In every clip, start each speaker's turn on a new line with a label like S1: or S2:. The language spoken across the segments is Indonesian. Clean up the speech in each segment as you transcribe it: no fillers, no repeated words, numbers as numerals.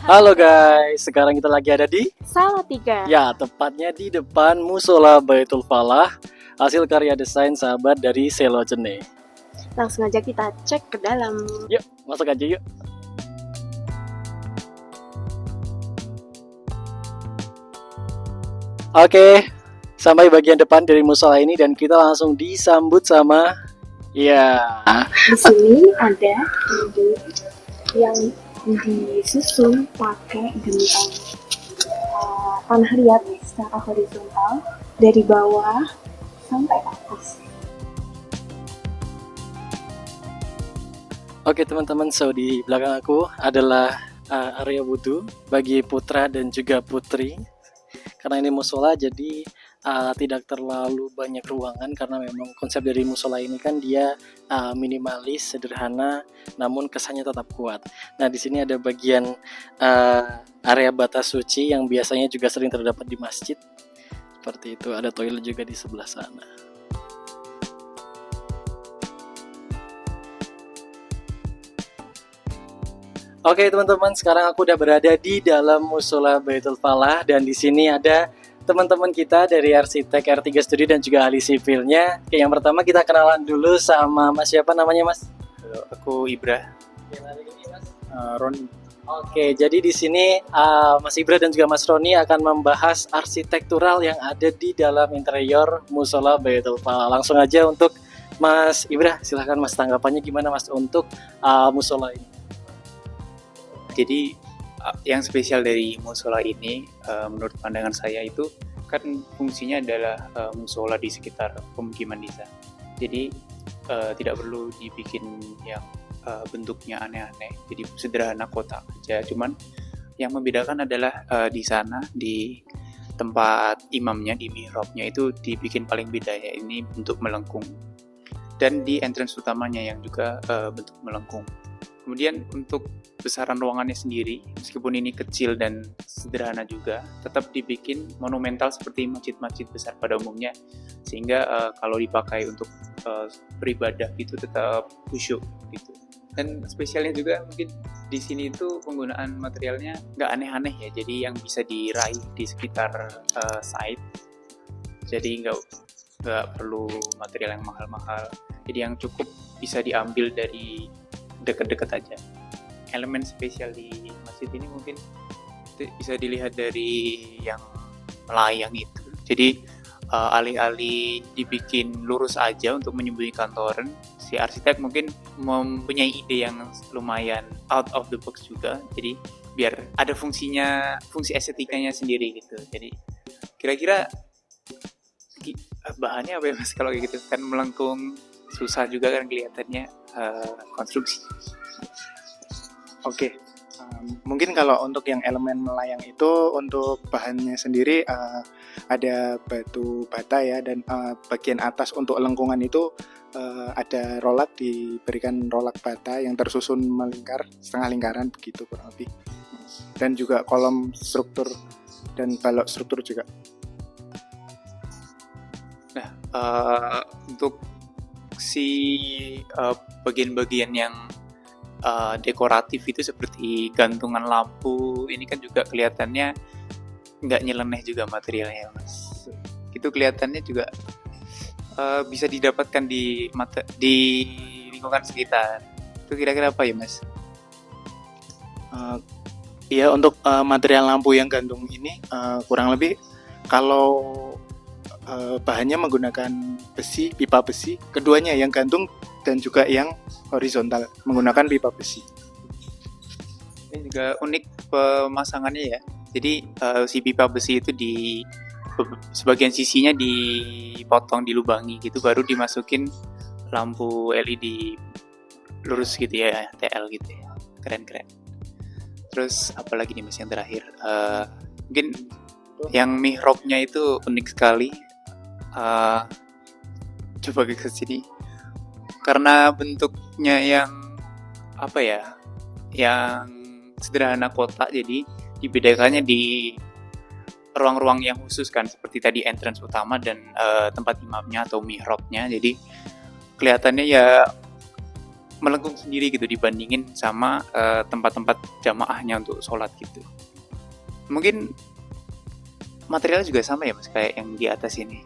S1: Halo guys, sekarang kita lagi ada di
S2: Salatiga.
S1: ya tepatnya di depan Musola Baitul Falah, hasil karya desain sahabat dari Selojene.
S2: Langsung aja kita cek ke dalam.
S1: Yuk, masuk aja yuk. Oke, sampai bagian depan dari musola ini dan kita langsung disambut sama
S2: Di sini ada ide yang disusun pakai gentong tanah liat secara horizontal dari bawah sampai atas.
S1: Oke teman-teman, so di belakang aku adalah area wudhu bagi putra dan juga putri. Karena ini musola jadi tidak terlalu banyak ruangan karena memang konsep dari musola ini kan dia minimalis, sederhana, namun kesannya tetap kuat. Nah di sini ada bagian area batas suci yang biasanya juga sering terdapat di masjid. Seperti itu, ada toilet juga di sebelah sana. Oke teman-teman, sekarang aku udah berada di dalam Musola Baitul Falah dan di sini ada teman-teman kita dari arsitek R3 Studio dan juga ahli sipilnya. Oke, yang pertama kita kenalan dulu sama Mas, siapa namanya Mas?
S3: Halo, aku Ibra. Roni.
S1: Oke, jadi di sini Mas Ibra dan juga Mas Roni akan membahas arsitektural yang ada di dalam interior Musola Baitul Falah. Langsung aja untuk Mas Ibra, silahkan Mas, tanggapannya gimana Mas untuk musola ini?
S3: Jadi yang spesial dari musola ini menurut pandangan saya itu kan fungsinya adalah musola di sekitar pemukiman desa. Jadi tidak perlu dibikin yang bentuknya aneh-aneh. Jadi sederhana kotak aja. Cuman yang membedakan adalah di sana di tempat imamnya di mihrabnya itu dibikin paling beda ya. Ini bentuk melengkung. Dan di entrance utamanya yang juga bentuk melengkung. Kemudian untuk besaran ruangannya sendiri, meskipun ini kecil dan sederhana juga, tetap dibikin monumental seperti masjid-masjid besar pada umumnya, sehingga kalau dipakai untuk beribadah itu tetap khusyuk gitu. Dan spesialnya juga mungkin di sini itu penggunaan materialnya nggak aneh-aneh ya, jadi yang bisa diraih di sekitar site, jadi nggak perlu material yang mahal-mahal, jadi yang cukup bisa diambil dari dekat-dekat aja. Elemen spesial di masjid ini mungkin bisa dilihat dari yang melayang itu. Jadi alih-alih dibikin lurus aja untuk menyembunyikan toren, si arsitek mungkin mempunyai ide yang lumayan out of the box juga. Jadi biar ada fungsi estetikanya sendiri gitu. Jadi kira-kira bahannya apa ya Mas kalau kayak gitu? Kan melengkung, susah juga kan kelihatannya konstruksi.
S4: Oke, mungkin kalau untuk yang elemen melayang itu untuk bahannya sendiri ada batu bata ya, dan bagian atas untuk lengkungan itu ada rolak, diberikan rolak bata yang tersusun melingkar setengah lingkaran begitu kurang lebih, dan juga kolom struktur dan balok struktur juga.
S3: Nah untuk si bagian-bagian yang dekoratif itu seperti gantungan lampu ini kan juga kelihatannya nggak nyeleneh juga materialnya Mas. Itu kelihatannya juga bisa didapatkan di lingkungan sekitar. Itu kira-kira apa ya Mas?
S4: Iya, untuk material lampu yang gantung ini kurang lebih kalau bahannya menggunakan besi, pipa besi, keduanya yang gantung dan juga yang horizontal menggunakan pipa besi.
S3: Ini juga unik pemasangannya ya. Jadi si pipa besi itu di sebagian sisinya dipotong, dilubangi gitu, baru dimasukin lampu LED lurus gitu ya, TL gitu ya. Keren-keren. Terus apalagi nih Mas yang terakhir? Mungkin yang mihrabnya itu unik sekali. Coba ke sini. Karena bentuknya yang apa ya, yang sederhana kotak, jadi dibedakannya di ruang-ruang yang khusus kan, seperti tadi entrance utama dan tempat imamnya atau mihrabnya. Jadi kelihatannya ya melengkung sendiri gitu dibandingin sama tempat-tempat jamaahnya untuk sholat gitu. Mungkin materialnya juga sama ya Mas kayak yang di atas ini.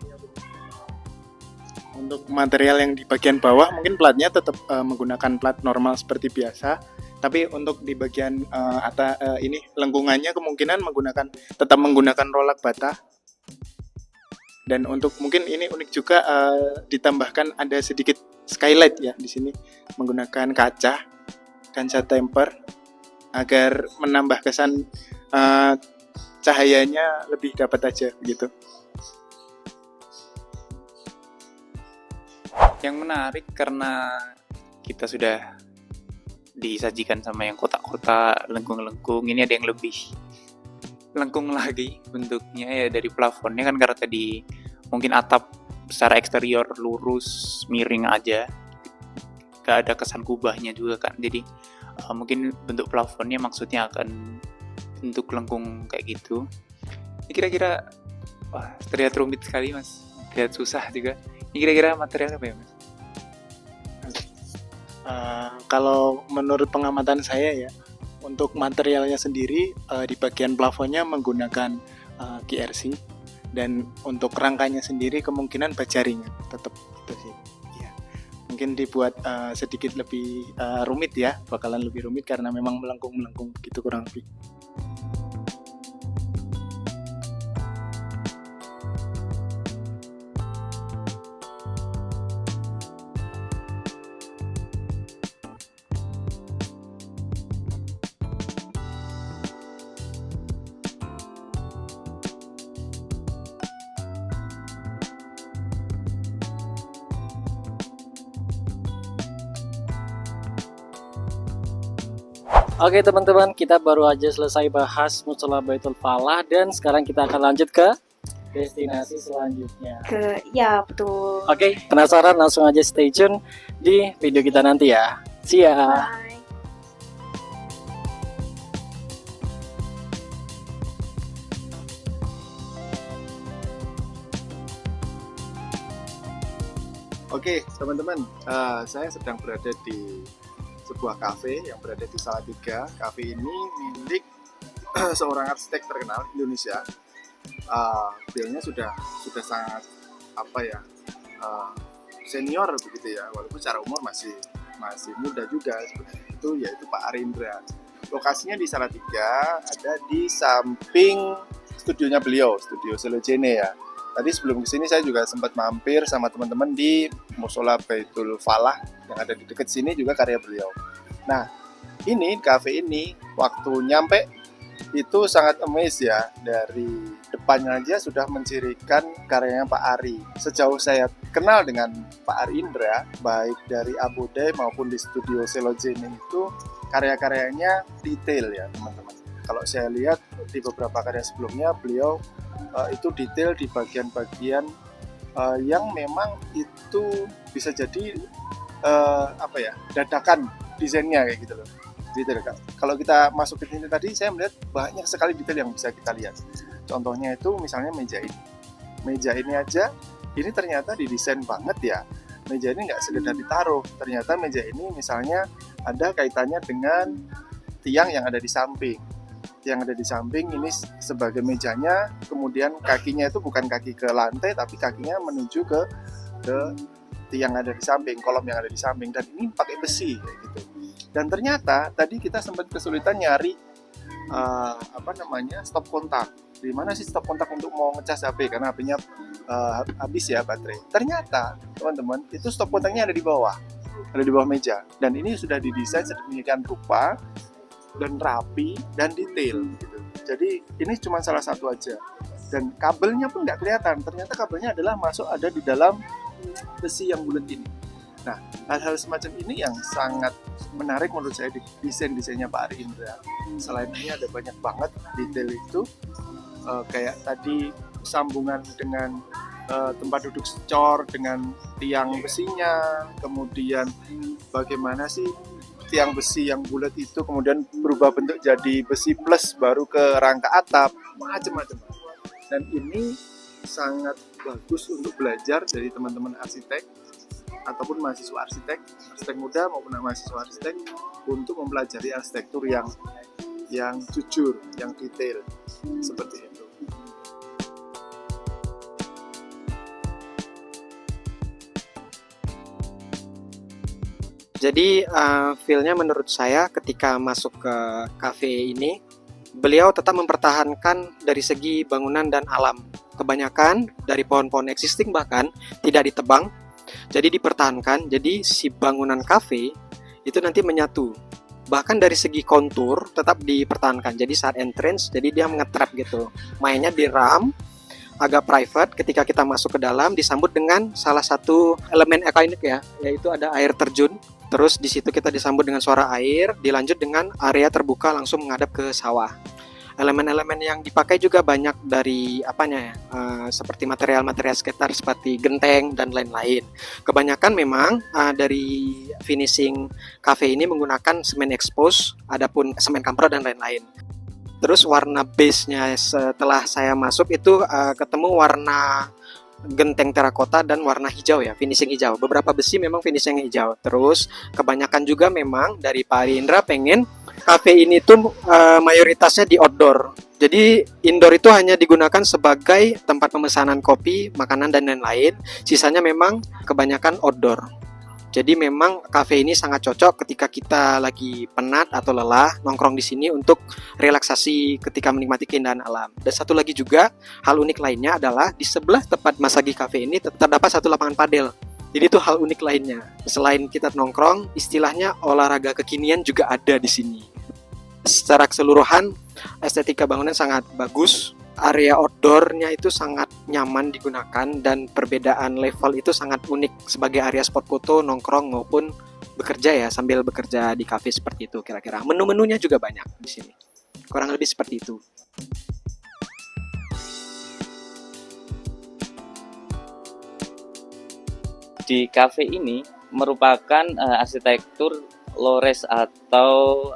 S4: Untuk material yang di bagian bawah mungkin platnya tetap menggunakan plat normal seperti biasa, tapi untuk di bagian ini lengkungannya kemungkinan tetap menggunakan rolak bata. Dan untuk mungkin ini unik juga ditambahkan ada sedikit skylight ya di sini menggunakan kaca temper agar menambah kesan cahayanya lebih dapat aja gitu.
S3: Yang menarik karena kita sudah disajikan sama yang kotak-kotak lengkung-lengkung, ini ada yang lebih lengkung lagi bentuknya ya dari plafonnya kan, karena tadi mungkin atap secara eksterior lurus miring aja, gak ada kesan kubahnya juga kan, jadi mungkin bentuk plafonnya maksudnya akan bentuk lengkung kayak gitu. Ini kira-kira wah terlihat rumit sekali Mas, terlihat susah juga. Ini kira-kira materialnya apa ya Mas?
S4: Kalau menurut pengamatan saya ya, untuk materialnya sendiri di bagian plafonnya menggunakan QRC, dan untuk rangkanya sendiri kemungkinan baja ringan tetap itu sih. Ya. Mungkin dibuat sedikit lebih rumit ya, bakalan lebih rumit karena memang melengkung begitu kurang lebih.
S1: Oke teman-teman, kita baru aja selesai bahas Mushola Baitul Falah dan sekarang kita akan lanjut ke destinasi selanjutnya.
S2: Ya betul.
S1: Oke, penasaran? Langsung aja stay tune di video kita nanti ya. See ya.
S2: Bye.
S5: Oke teman-teman, saya sedang berada di sebuah kafe yang berada di Salatiga. Kafe ini milik seorang arsitek terkenal Indonesia. Beliaunya sudah sangat senior begitu ya, walaupun secara umur masih muda juga sebenarnya. Itu yaitu Pak Arindra. Lokasinya di Salatiga, ada di samping studionya beliau, studio Selojene ya. Tadi sebelum kesini saya juga sempat mampir sama teman-teman di Mushola Baitul Falah yang ada di dekat sini, juga karya beliau. Nah, ini kafe ini waktu nyampe itu sangat amazed ya, dari depannya aja sudah mencirikan karyanya Pak Ari. Sejauh saya kenal dengan Pak Arindra, baik dari Abode maupun di studio Selojene itu karya-karyanya detail ya teman-teman. Kalau saya lihat di beberapa karya sebelumnya beliau itu detail di bagian-bagian yang memang itu bisa jadi dadakan desainnya kayak gitu loh. Detail. Kalau kita masuk ke sini tadi saya melihat banyak sekali detail yang bisa kita lihat. Contohnya itu misalnya meja ini. Meja ini aja ini ternyata didesain banget ya. Meja ini nggak sekedar ditaruh. Ternyata meja ini misalnya ada kaitannya dengan tiang yang ada di samping. Yang ada di samping ini sebagai mejanya, kemudian kakinya itu bukan kaki ke lantai tapi kakinya menuju ke tiang yang ada di samping, kolom yang ada di samping, dan ini pakai besi kayak gitu. Dan ternyata tadi kita sempat kesulitan nyari stop kontak. Di mana sih stop kontak untuk mau ngecas HP karena HP-nya habis ya baterai. Ternyata teman-teman itu stop kontaknya ada di bawah meja, dan ini sudah didesain sedemikian rupa dan rapi dan detail gitu. Jadi ini cuma salah satu aja, dan kabelnya pun nggak kelihatan. Ternyata kabelnya ada di dalam besi yang bulat ini. Nah, hal-hal semacam ini yang sangat menarik menurut saya di desainnya Pak Arindra. Selain ini ada banyak banget detail itu, kayak tadi sambungan dengan tempat duduk secor dengan tiang besinya, kemudian bagaimana sih tiang besi yang bulat itu kemudian berubah bentuk jadi besi plus baru ke rangka atap, macam-macam. Dan ini sangat bagus untuk belajar dari teman-teman arsitek ataupun mahasiswa arsitek muda maupun mahasiswa arsitek untuk mempelajari arsitektur yang jujur, yang detail seperti itu.
S6: Jadi feel-nya menurut saya ketika masuk ke cafe ini, beliau tetap mempertahankan dari segi bangunan dan alam. Kebanyakan dari pohon-pohon existing bahkan tidak ditebang, jadi dipertahankan. Jadi si bangunan cafe itu nanti menyatu. Bahkan dari segi kontur tetap dipertahankan. Jadi saat entrance, jadi dia nge-trap gitu. Mainnya di ram, agak private. Ketika kita masuk ke dalam, disambut dengan salah satu elemen ikonik ya, yaitu ada air terjun. Terus di situ kita disambut dengan suara air, dilanjut dengan area terbuka langsung menghadap ke sawah. Elemen-elemen yang dipakai juga banyak dari seperti material-material sekitar seperti genteng dan lain-lain. Kebanyakan memang dari finishing cafe ini menggunakan semen expose, adapun semen kampret dan lain-lain. Terus warna base-nya setelah saya masuk itu ketemu warna genteng terakota dan warna hijau ya, finishing hijau. Beberapa besi memang finishing hijau. Terus kebanyakan juga memang dari Pak Indra pengen cafe ini tuh mayoritasnya di outdoor. Jadi indoor itu hanya digunakan sebagai tempat pemesanan kopi, makanan dan lain-lain. Sisanya memang kebanyakan outdoor. Jadi memang cafe ini sangat cocok ketika kita lagi penat atau lelah nongkrong di sini untuk relaksasi ketika menikmati keindahan alam. Dan satu lagi juga hal unik lainnya adalah di sebelah tempat Masagi Cafe ini terdapat satu lapangan padel. Jadi itu hal unik lainnya. Selain kita nongkrong, istilahnya olahraga kekinian juga ada di sini. Secara keseluruhan estetika bangunan sangat bagus. Area outdoornya itu sangat nyaman digunakan dan perbedaan level itu sangat unik sebagai area spot foto, nongkrong maupun bekerja ya, sambil bekerja di cafe seperti itu kira-kira. Menu-menunya juga banyak di sini. Kurang lebih seperti itu.
S7: Di cafe ini merupakan arsitektur lores atau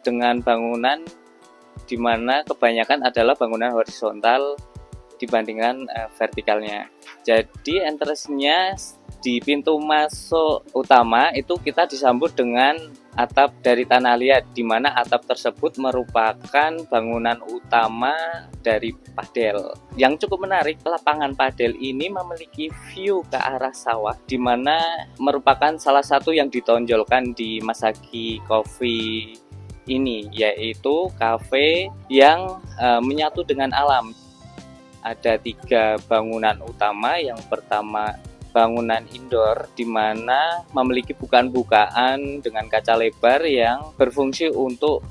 S7: dengan bangunan di mana kebanyakan adalah bangunan horizontal dibandingkan vertikalnya. Jadi entrance-nya di pintu masuk utama itu kita disambut dengan atap dari tanah liat, di mana atap tersebut merupakan bangunan utama dari padel. Yang cukup menarik, lapangan padel ini memiliki view ke arah sawah, di mana merupakan salah satu yang ditonjolkan di Masagi Coffee ini, yaitu kafe yang menyatu dengan alam. Ada 3 bangunan utama. Yang pertama bangunan indoor, di mana memiliki bukaan-bukaan dengan kaca lebar yang berfungsi untuk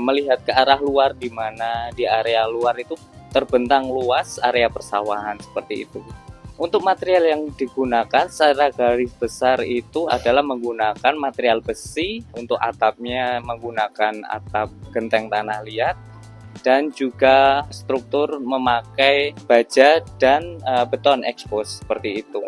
S7: melihat ke arah luar, di mana di area luar itu terbentang luas area persawahan seperti itu. Untuk material yang digunakan secara garis besar itu adalah menggunakan material besi, untuk atapnya menggunakan atap genteng tanah liat, dan juga struktur memakai baja dan beton expose seperti itu.